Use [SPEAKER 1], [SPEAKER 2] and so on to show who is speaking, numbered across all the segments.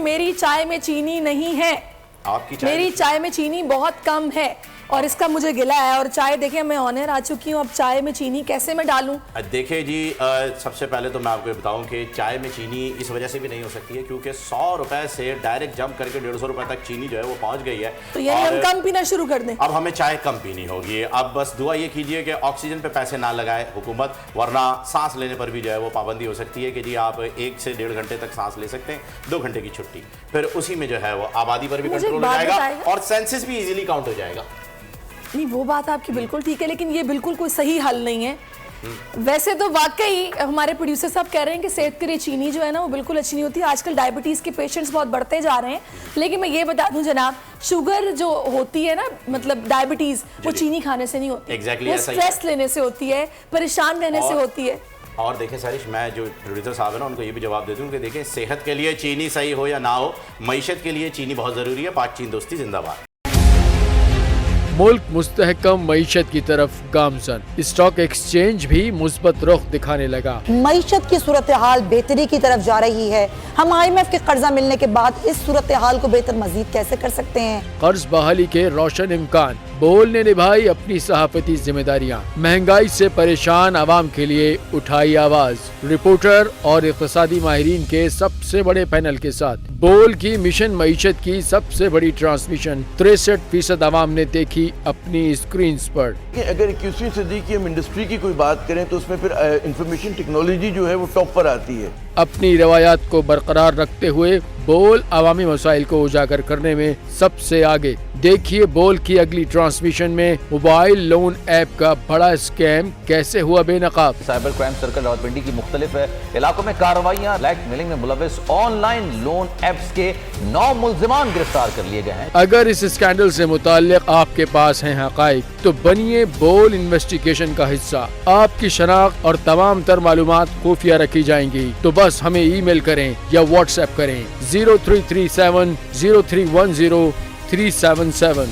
[SPEAKER 1] मेरी चाय में चीनी नहीं है।
[SPEAKER 2] आपकी चाय
[SPEAKER 1] मेरी चाय में चीनी बहुत कम है और इसका मुझे गिला है। और चाय देखिए मैं ऑनर आ चुकी हूँ, अब चाय में चीनी कैसे मैं डालूं?
[SPEAKER 2] देखिए जी, सबसे पहले तो मैं आपको ये बताऊं कि चाय में चीनी इस वजह से भी नहीं हो सकती है क्योंकि 100 रुपए से डायरेक्ट जंप करके 150 रुपए तक चीनी जो है वो पहुंच गई है।
[SPEAKER 1] तो यानी हम कम पीना शुरू कर दें?
[SPEAKER 2] अब हमें चाय कम पीनी होगी। अब बस दुआ ये कीजिए कि ऑक्सीजन पे पैसे ना लगाए हुकूमत, वरना सांस लेने पर भी जो है वो पाबंदी हो सकती है कि जी आप 1 से 1.5 घंटे तक सांस ले सकते हैं, 2 घंटे की छुट्टी, फिर उसी में जो है वो आबादी पर भी कंट्रोल हो जाएगा और सेंसस भी इजीली काउंट हो जाएगा।
[SPEAKER 1] नहीं, वो बात आपकी बिल्कुल ठीक है, लेकिन ये बिल्कुल कोई सही हल नहीं है। वैसे तो वाकई हमारे प्रोड्यूसर साहब कह रहे हैं कि सेहत के लिए चीनी जो है ना वो बिल्कुल अच्छी नहीं होती। आजकल डायबिटीज के पेशेंट्स बहुत बढ़ते जा रहे हैं, लेकिन मैं ये बता दूं जनाब, शुगर जो होती है ना, मतलब डायबिटीज, वो चीनी खाने से नहीं होती।
[SPEAKER 2] Exactly,
[SPEAKER 1] वो स्ट्रेस लेने से होती है, परेशान रहने से होती है।
[SPEAKER 2] और देखें सारिश, मैं जो प्रोड्यूसर साहब है ना उनको ये भी जवाब दे दूं कि देखें, सेहत के लिए चीनी सही हो या ना हो, मईशत के लिए चीनी बहुत जरूरी है। पाक चीन दोस्ती जिंदाबाद।
[SPEAKER 3] मुल्क मुस्तहकम मईशत की तरफ गामजन, स्टॉक एक्सचेंज भी मुस्बत रुख दिखाने लगा।
[SPEAKER 4] मईशत की सूरत हाल बेहतरी की तरफ जा रही है। हम IMF के कर्जा मिलने के बाद इस सूरत हाल को बेहतर मजीद कैसे कर सकते हैं?
[SPEAKER 3] कर्ज बहाली के रोशन इम्कान, बोल ने निभाई अपनी सहाफती जिम्मेदारियां, महंगाई से परेशान आवाम के लिए उठाई आवाज। रिपोर्टर और इक़्तिसादी माहिरीन के सबसे बड़े पैनल के साथ बोल की मिशन मईशत की सबसे बड़ी ट्रांसमिशन 63% आवाम ने देखी अपनी स्क्रीन पर।
[SPEAKER 5] अगर 21वीं सदी की हम इंडस्ट्री की कोई बात करें तो उसमें फिर इंफॉर्मेशन टेक्नोलॉजी जो है वो टॉप पर आती है।
[SPEAKER 3] अपनी रवायात को बरकरार रखते हुए बोल अवामी मसाइल को उजागर करने में सबसे आगे। देखिए बोल की अगली ट्रांसमिशन में मोबाइल लोन ऐप का बड़ा स्कैम कैसे हुआ बेनकाब।
[SPEAKER 6] साइबर क्राइम सर्कल रावलपिंडी की मुख्तलिफ इलाकों में कार्रवाइयाँ, ब्लैकमेलिंग में मुलविस ऑनलाइन लोन ऐप्स के 9 मुल्जिमान गिरफ्तार कर लिए गए हैं।
[SPEAKER 3] अगर इस स्कैंडल से मुताल्लिक आपके पास हैं हकाइक तो बनिए बोल इन्वेस्टिगेशन का हिस्सा। आपकी शनाख्त और तमाम तर मालूमात खुफिया रखी जाएंगी, तो बस हमें ईमेल करें या व्हाट्सएप करें 0337 0310 377।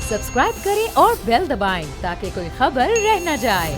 [SPEAKER 7] सब्सक्राइब करें और बेल दबाएं ताकि कोई खबर रह न जाए।